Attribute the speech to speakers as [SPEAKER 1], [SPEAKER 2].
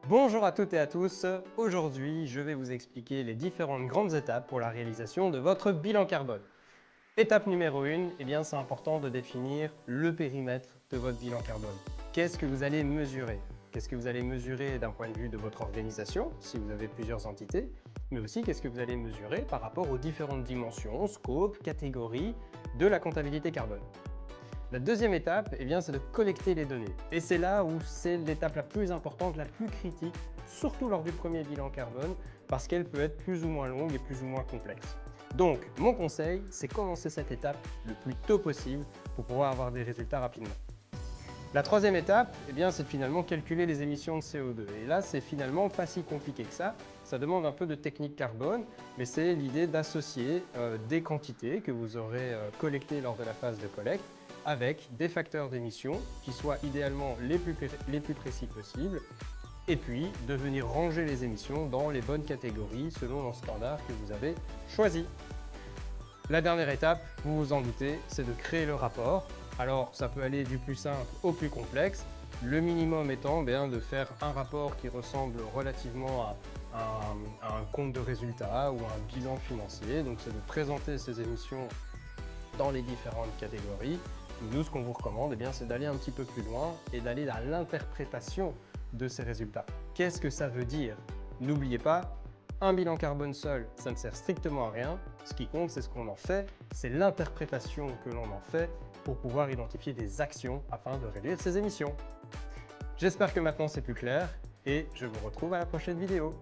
[SPEAKER 1] Bonjour à toutes et à tous, aujourd'hui je vais vous expliquer les différentes grandes étapes pour la réalisation de votre bilan carbone. Étape numéro 1, c'est important de définir le périmètre de votre bilan carbone. Qu'est-ce que vous allez mesurer? Qu'est-ce que vous allez mesurer d'un point de vue de votre organisation, si vous avez plusieurs entités, mais aussi qu'est-ce que vous allez mesurer par rapport aux différentes dimensions, scopes, catégories de la comptabilité carbone. La deuxième étape, c'est de collecter les données. Et c'est là où c'est l'étape la plus importante, la plus critique, surtout lors du premier bilan carbone, parce qu'elle peut être plus ou moins longue et plus ou moins complexe. Donc, mon conseil, c'est commencer cette étape le plus tôt possible pour pouvoir avoir des résultats rapidement. La troisième étape, c'est finalement calculer les émissions de CO2. Et là, c'est finalement pas si compliqué que ça. Ça demande un peu de technique carbone, mais c'est l'idée d'associer des quantités que vous aurez collectées lors de la phase de collecte avec des facteurs d'émission qui soient idéalement les plus précis possibles, et puis de venir ranger les émissions dans les bonnes catégories selon le standard que vous avez choisi. La dernière étape, vous vous en doutez, c'est de créer le rapport. Alors ça peut aller du plus simple au plus complexe, le minimum étant de faire un rapport qui ressemble relativement à un compte de résultats ou un bilan financier. Donc c'est de présenter ces émissions dans les différentes catégories. Nous, ce qu'on vous recommande, c'est d'aller un petit peu plus loin et d'aller à l'interprétation de ces résultats. Qu'est-ce que ça veut dire? N'oubliez pas, un bilan carbone seul, ça ne sert strictement à rien. Ce qui compte, c'est ce qu'on en fait, c'est l'interprétation que l'on en fait pour pouvoir identifier des actions afin de réduire ces émissions. J'espère que maintenant c'est plus clair et je vous retrouve à la prochaine vidéo.